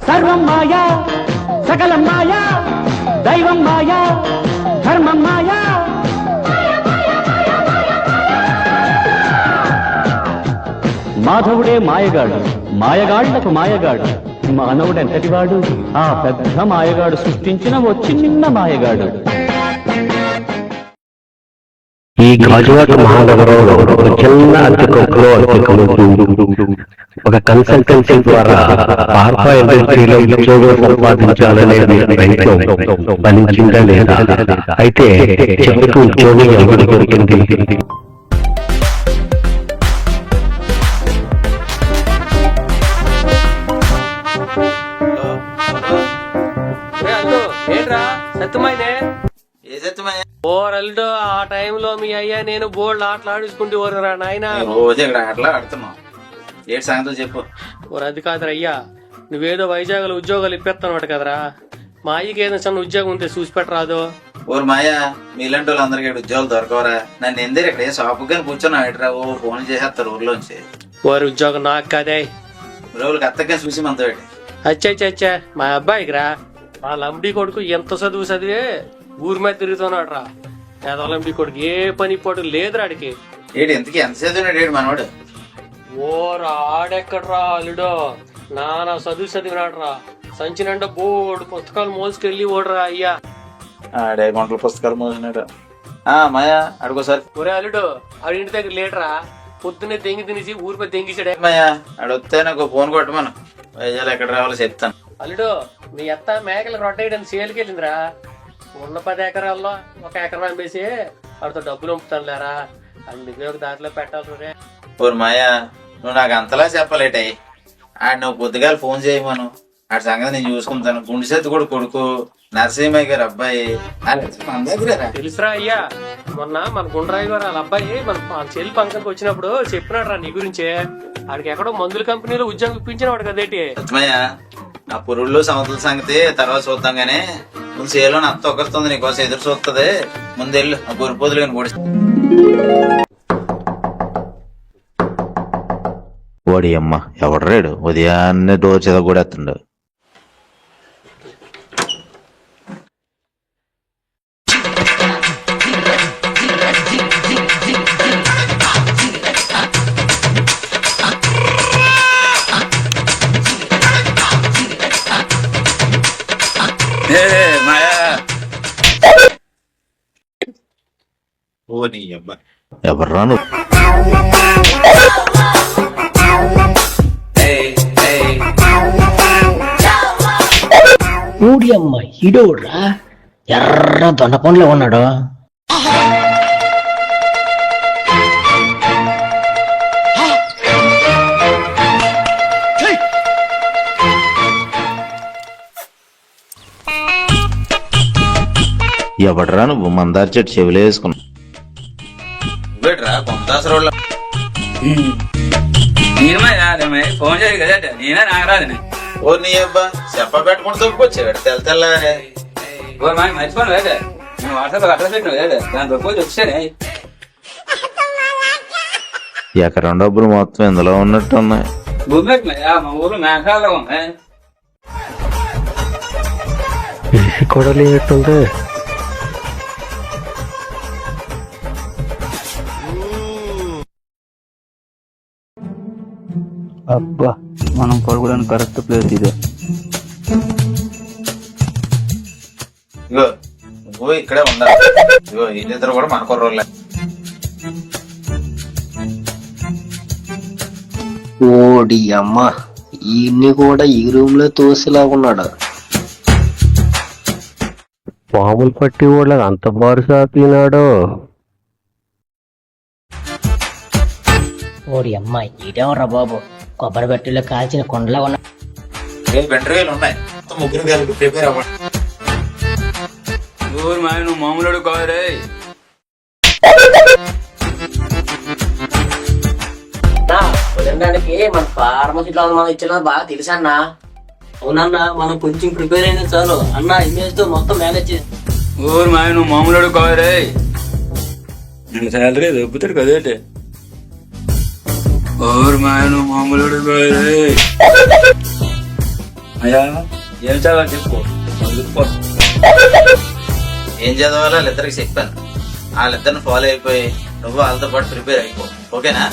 సర్వం మాయా సకలం మాయా దైవం మాయా ధర్మం మాయా. మాధవుడే మాయగాడు, మాయగాళ్లకు మాయగాడు. మానవుడెంతటివాడు? ఆ పెద్ద మాయగాడు సృష్టించిన ఓ చిన్న మాయగాడు. ఈ గాజువాక మహానగరంలో ఒక చిన్న అద్దెకొక్కలో అద్దెకుంటూ ఒక కన్సల్టెన్సీ ద్వారా పార్పా ఇండస్ట్రీలో ఉద్యోగం సంపాదించాలనేది ప్రయత్నం ఫలించిందా లేదా? అయితే చివరికి ఉద్యోగం ఎవరికి దొరికింది? ఓరల్డో ఆ టైంలో మీ అయ్యా నేను బోల్డ్ ఆటలు ఆడించుకుంటూ ఓరరా నాయన. రోజు ఇక్కడ ఆటలు ఆడుతున్నాం. ఏడు సంగతి చెప్పు. ఓరు అది కాదురా అయ్యా, నువ్వేదో వైజాగ్ లో ఉద్యోగాలు ఇప్పిస్తున్నావు కదరా. మా అయ్యకి ఏదైనా చిన్న ఉద్యోగం ఉంటే చూసి పెట్టరాదు. ఓరు మాయా, మీలాంటి వాళ్ళందరికీ ఉద్యోగాలు దొరకవరా? నన్ను ఎందుకు ఇక్కడ షాపు కానీ కూర్చొని ఆడరా? ఓ ఫోన్ చేసేస్తారు ఊర్లోంచి. ఓరి ఉద్యోగం నాకు కాదే, రోజులకి అత్తగా చూసి మనతో అచ్చా మా అబ్బాయికి రా. వాళ్ళ అంబడి కొడుకు ఎంత చదువు చదివే ఊరి మీద తిరుగుతున్నాడు రా. పేదలంబడి కొడుకు ఏ పని పోటు లేదురా ఆడికి. ఏడు ఎంతకి ఎంత చదివినాడు మనవాడు? ఓరా ఆడెక్కడ్రా అల్లుడో, నానా చదువు చదివినాడు రా. సంచి నిండా బోర్డు పుస్తకాలు మోసుకెళ్ళి ఓడరా అయ్యా. ఆడే గంటల పుస్తకాలు మోసినాడు. మాయా అడుకోసారి. ఒరే అల్లుడు, ఆడి ఇంటి దగ్గర లేటరా, పొద్దున్నే దెంగి తినేసి ఊరి మీద దెంగిసాడే. మాయా అడొస్తే నాకు ఫోన్ కొట్టమను, వైజాగ్ ఎక్కడ రావాలో చెప్తాను. అల్లుడు, మీ అత్త మేకలకు రొట్టేయడానికి సేల్కి వెళ్ళిందిరా. ఉన్న 10 ఎకరాల్లో 1 ఎకరం అమ్మేసి వాడితో డబ్బులు పంపుతాను లేరా. అందుకే ఒక దాంట్లో పెట్టాలి. ఓరు మాయా, నువ్వు నాకు అంతలా చెప్పలేటాయి. ఆడు నువ్వు పొద్దుగాలు ఫోన్ చేయమను, ఆడి సంగతి నేను చూసుకుంటాను. గుండెసెత్తు కూడా కొడుకు నరసింహయ్య గారు అబ్బాయి మన దగ్గర తెలుసురా అయ్యా. మొన్న మన గుండ్రాయి గారు వాళ్ళ అబ్బాయి మన చెల్లి ఫంక్షన్కి వచ్చినప్పుడు చెప్పినాడు రా నీ గురించే. ఆడికి ఎక్కడో మందుల కంపెనీలో ఉద్యోగం ఇప్పించినవాడు కదేటి. లక్ష్మయ్య, ఆ పురుళ్ళు సమతుల సంగతి తర్వాత చూద్దాం గానీ ముందు సేలో అత్త ఒకరుతుంది, నీకోసం ఎదురు చూస్తుంది. ముందెళ్ళు ఆ గురిపోదులు కానీ పొడి. ఓడి అమ్మ ఎవడరాడు ఉదయాన్నే డోర్ చెదగూడేస్తుండు. ఎవర్రా నువ్వు? ఊడి అమ్మ ఇడోడ్రా, ఎర్ర దొండ పండ్లో ఉన్నాడు. ఎవడరా నువ్వు? మందార చెట్టు చెవిలో వేసుకున్నావు. ఫోన్ చేయదు కదా, నేనే నాకు రాదు. ఓ నీ అబ్బా చెప్ప పెట్టుకుంటూ తొక్కుకొచ్చాడు తెల్ల మర్చిపోను కదా, నేను వాట్సాప్ అడ్రస్ పెట్టినా కదా, దాని తొక్కుకొచ్చి వచ్చానే. ఎకరం డబ్బులు మొత్తం ఇందులో ఉన్నట్టు ఉన్నాయి. భూమి పెట్టినా మా ఊర్లో మేఘాల్లో ఉన్నాయి. కూడా లేనట్టుంది. అబ్బా, మనం పడుకోవడానికి కరెక్ట్ ప్లేస్ ఇదే. ఇగో నువ్వు ఇక్కడే ఉండాలి. ఇగో వీళ్ళిద్దరు కూడా మన కుర్రోళ్ళే. ఓడి అమ్మ, ఈయన్ని కూడా ఈ రూమ్ లో తోసిలాగున్నాడు. పాములు పట్టి వాళ్ళకి అంత బారు సాపినాడు. ఓడి అమ్మ ఇదేమరా బాబు, కొబ్బరి బట్టిలో కాల్చిన కొండలా ఉన్నా. బెండరీలు ఉన్నాయి, ముగ్గురు కలిపి ప్రిపేర్ అవ్వండి. ఊరు మా నువ్వు మామూలు కావరే. తినడానికి మన ఫార్మసీలో మనం ఇచ్చిన బాగా తెలుసా అన్న. అవునన్నా, మనం కొంచెం ప్రిపేర్ అయినా చాలు అన్న, ఇమేజ్ తో మొత్తం మేనేజ్ చేసి. ఊరు మా నువ్వు మామూలు కావరే. శాలరీ దొబ్బుతాడు కదేటే. ఊరు మా నువ్వు మామూలు కావరే. అయ్యా ఏం చదవాలి చెప్పు చెప్పు. ఏం చదవాలో వాళ్ళిద్దరికి చెప్పాను. వాళ్ళిద్దరిని ఫాలో అయిపోయి నువ్వు వాళ్ళతో పాటు ప్రిపేర్ అయిపో. ఓకేనా?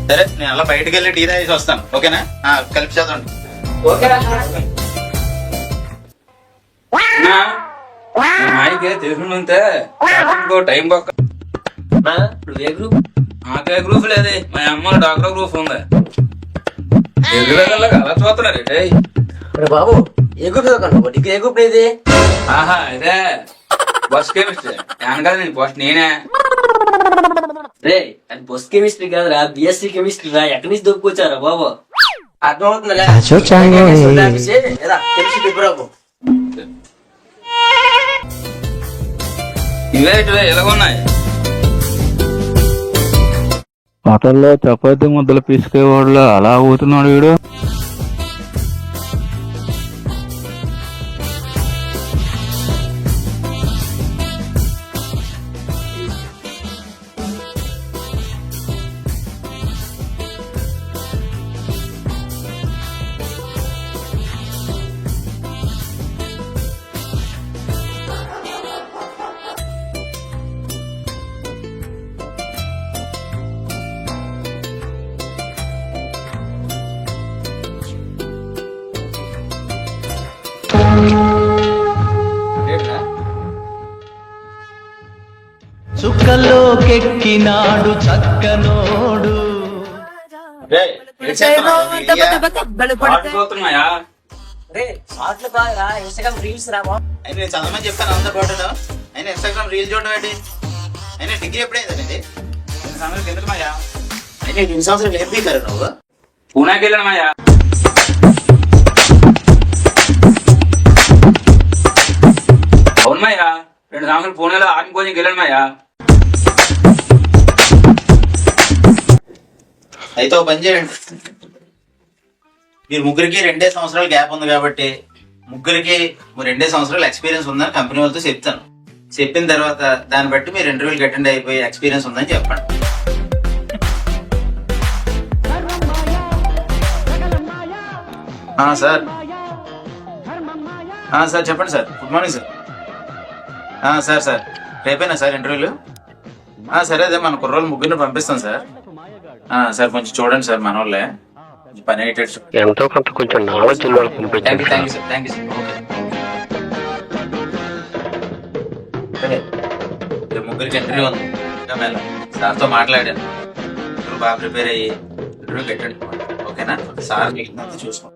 సరే నేను అలా బయటకు వెళ్ళి టీ తాగేసి వస్తాను. ఓకేనా? కలిపి చదవండి. మాయకి తెలుసుంటే టైం పక్క నువ్వే గ్రూప్? నాకే గ్రూప్ లేదే, మా అమ్మ డాక్టర్ గ్రూప్ ఉంది. ఎదురుగా అలా చూస్తున్నారు బాబు ఏ గ్రూప్ చదువుకున్నావు? డిగ్రీ ఏ గ్రూప్ ఇది? ఆహా ఇదే బస్ కెమిస్ట్రీ. అనగా నేను ఫస్ట్ నేనే. రే అది బస్ కెమిస్ట్రీ కాదురా, బిఎస్సీ కెమిస్ట్రీ రా. ఎక్కడి నుంచి దొప్పుకొచ్చారా బాబు? అర్థమవుతుందా? కెమిస్ట్రీ పేపర్ బాబు. ఇవే ఇటువే ఎలాగున్నాయి? హోటల్లో చపాతీ ముద్దలు పిసికేవాళ్ళు అలా అవుతున్నాడు వీడు. చుక్కలోకెక్కినాడు చక్కనోడు. రేయ్, ఏం చేస్తున్నావు? పాడుకోతున్నాయా? రే షార్ట్లు కాదురా, ఇన్స్టాగ్రామ్ రీల్స్ రా బాబు. అయినా నేను చదవమని చెప్పాను అంత పాటు. అయినా ఇన్స్టాగ్రామ్ రీల్ చూడడం ఏంటి? అయినా డిగ్రీ ఎప్పుడైంది ఇది? ఎందుకు మాయా? అయినా 2 సంవత్సరాలు ఏం పీకారు నువ్వు? పూనాకి వెళ్ళాను మాయా. అవును మాయా, 2 సంవత్సరాలు పూణేలో ఆర్మీ కోచింగ్కి వెళ్ళాను మాయా. అయితే ఓ పని చేయండి, మీరు ముగ్గురికి 2 సంవత్సరాలు గ్యాప్ ఉంది కాబట్టి ముగ్గురికి 2 సంవత్సరాలు ఎక్స్పీరియన్స్ ఉందని కంపెనీ వాళ్ళతో చెప్తాను. చెప్పిన తర్వాత దాన్ని బట్టి మీరు ఇంటర్వ్యూకి అటెండ్ అయిపోయి ఎక్స్పీరియన్స్ ఉందని చెప్పండి. సార్ సార్ చెప్పండి sir. Good morning sir. Sir రేపేనా సార్ ఇంటర్వ్యూలు? సరే అదే మన కుర్రోళ్ళు ముగ్గురిని పంపిస్తాం సార్. సార్ కొంచెం చూడండి సార్, మన వాళ్ళే పని అయ్యేటట్టు. ఎంతో కొంత కొంచెం knowledge thank you sir. Okay రేపు ముగ్గురికి ఇంటర్వ్యూ ఉంది. ఇంకా మేడం సార్తో మాట్లాడాను, ముగ్గురు బాగా ప్రిపేర్ అయ్యి ఇంటర్వ్యూకి అటెండ్. ఓకేనా? సార్ మిగిలినంత చూసుకోండి.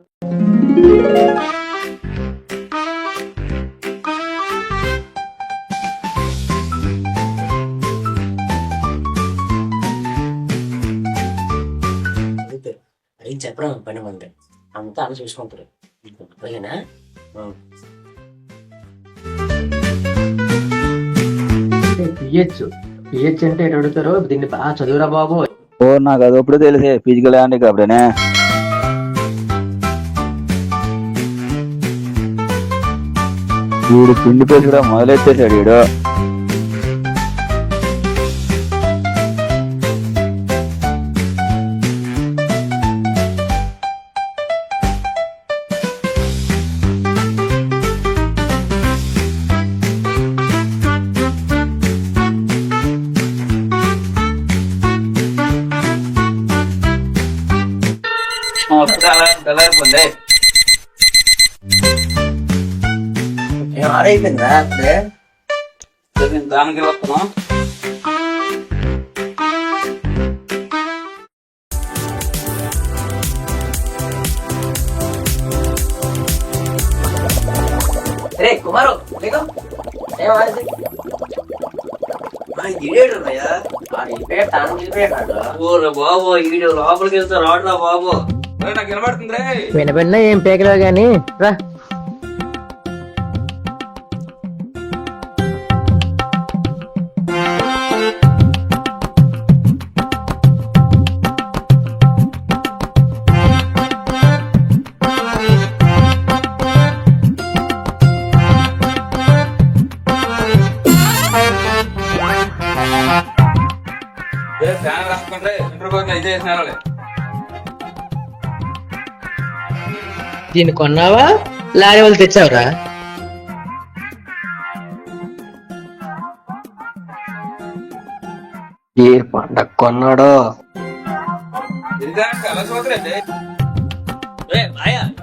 అది చెప్పడం పని మంది అంతా అలా చూసుకుంటారు. ఓకేనా? పిహెచ్ అంటే ఎటు అడుగుతారు? దీన్ని బాగా చదువురా బాబు. ఓ నాకు అది ఎప్పుడు తెలిసే ఫిజికల్ హ్యాండిక్యాప్డేనే. వీడు పిండి పేరు కూడా మొదలెట్టేశాడు వీడు. అయిపోయింది. ఆరైపోయిందా అప్పుడే? దానికి వస్తున్నాం. రే కుమారు ఏమాది బాబు వీడియో లోపలికి వెళ్తా రాడురా బాబు. నాకు వినబడుతుంది రే. వినబడినా ఏం పేకలేవు గాని రా. ఫ్యాన్ రాసుకుంటే ఇంటర్వ్యూ ఇదే చేసిన దీన్ని కొన్నావా లారీ వాళ్ళు తెచ్చావురా? ఏ పండగ కొన్నాడో? తిరిగానికి అలా చూడరండి.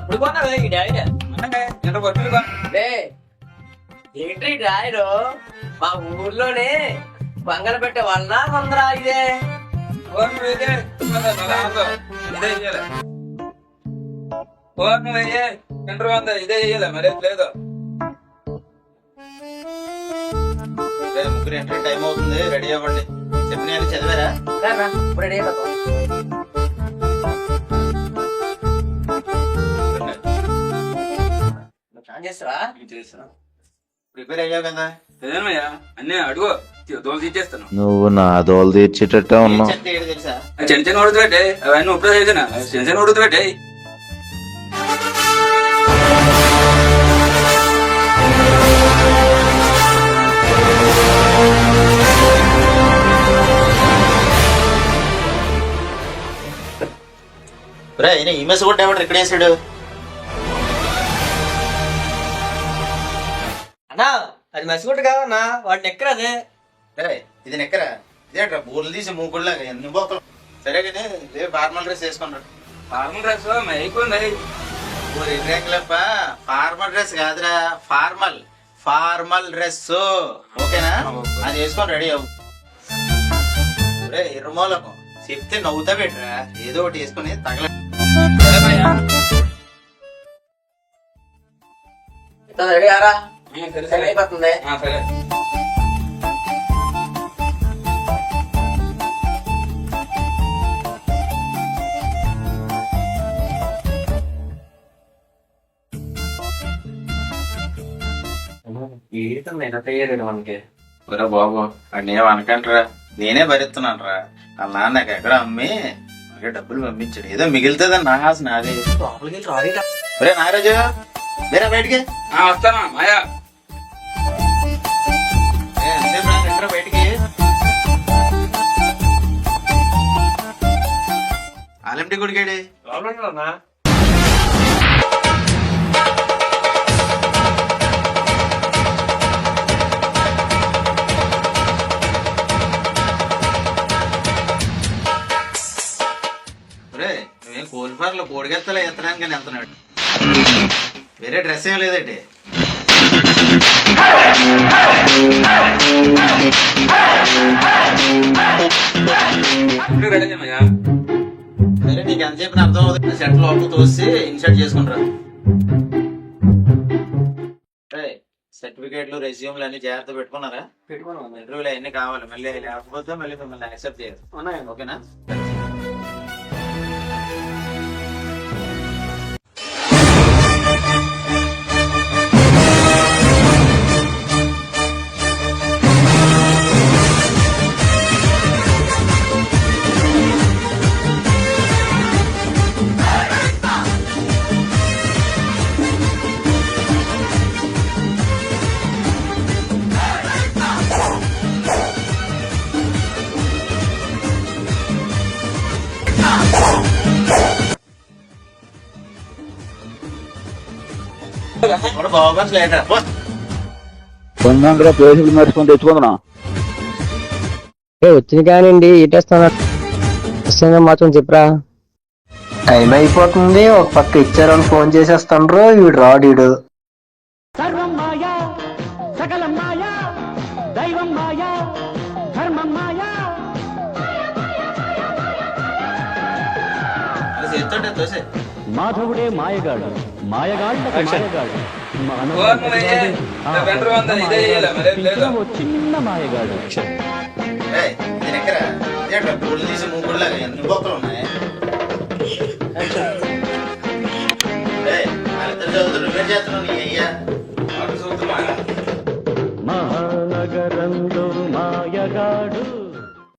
ఇప్పుడు కొన్నావా ఈ డాడీ? ఎంత కొట్టుడు కొన. ఏంటి డాయరు మా ఊర్లోనే బంగారు పెట్టే వాళ్ళ కొందరా ఇదే? ఓర్ను వేయే, ఇదే ఇయ్యాలి. ఓర్ను వేయే, ఎంటర్ వంద ఇదే ఇయ్యాలి, మరేం లేదు. ముగ్గురు ఎంట్రీ టైం అవుతుంది, రెడీ అవ్వండి. చెప్పిన చదివారా? ఇప్పుడు రెడీ అయిపోతాం. చేస్తావా? ప్రిపేర్ అయ్యావు కదా? ఏమయ్యా అన్నీ అడుగు దోలు తీసేస్తాను. నువ్వు నా దోలు తీర్చేటట్టే ఉన్నావు. చెత్త ఏడు తెలుసా? చిన్న చిన్న ఉడుతు పెట్టే అవన్నీ ఇప్పుడు చేసిన చిన్న చిన్న ఉడుతు పెట్టే. ఈ మెస్ కూడా ఏమంటారు ఇక్కడ వేసాడు? అన్నా అది మసిగుట్టు కాదన్నా, వాడు నెక్కరు అదే. ఇది నెక్కరా? ఇదేట్రా బూర్లు తీసి మూకుడులాగా ఎన్ని బోకలు. సరే కానీ రేపు ఫార్మల్ డ్రెస్ వేసుకున్నాడు. ఫార్మల్ డ్రెస్ అయిపోయింది. ఫార్మల్ డ్రెస్ కాదురా, ఫార్మల్ డ్రెస్. ఓకేనా? అది వేసుకొని రెడీ అవ్వు. రే ఇరుమూలకం చెప్తే నవ్వుతా పెట్టరా, ఏదో ఒకటి వేసుకొని తగల. రెడీ ఆరా? సరే అయిపోతుంది. సరే. మనకి ఒరే బాబు అన్నీ ఏమనకంటరా, నేనే భరిస్తున్నాను రా. వాళ్ళ నాన్న నాకు ఎక్కడ అమ్మి మనకి డబ్బులు పంపించాడు, ఏదో మిగులుతుందని నా ఆశ నాది. ఒరే నాగరాజు వేరే బయటికి వస్తానా మాయా? బయటికి ఆలంటి గుడికాడి నువ్వేం కోల్ఫార్లో కోడిగెత్తలో ఎత్తడానికి కానీ వెళ్తున్నాడు. వేరే డ్రెస్ ఏం లేదండి. సరే నీకు ఎంత చెప్పిన అర్థం అవుతుంది. షర్ట్ లోపల తోసి ఇన్షర్ట్ చేసుకుంటారా? సర్టిఫికేట్లు రెజ్యూమ్లు అన్ని జాగ్రత్త పెట్టుకున్నారా? పెట్టుకున్నాం. ఇంటర్వ్యూలు అవన్నీ కావాలి, మళ్ళీ లేకపోతే మళ్ళీ మిమ్మల్ని యాక్సెప్ట్ చేయరు. ఓకేనా? కొన్నాక ప్లేసులు మర్చుకొని తెచ్చుకుంటున్నా. వచ్చింది కానివ్వండి ఇటేస్తాను మాత్రం చెప్పరా. టైం అయిపోతుంది, ఒక పక్క ఇచ్చారని ఫోన్ చేసేస్తాను. వీడు రాడు. సర్వం మాయా సకలం మాయా దైవం మాయా ధర్మం మాయా. మాధవుడే మాయగాడు, మాయగాళ్ళకు మాయగాడు, చిన్న మాయగాడు. తీసి మూకుడులాగా ఎన్ని బొక్కలు ఉన్నాయి. మహానగరంలో మాయగాడు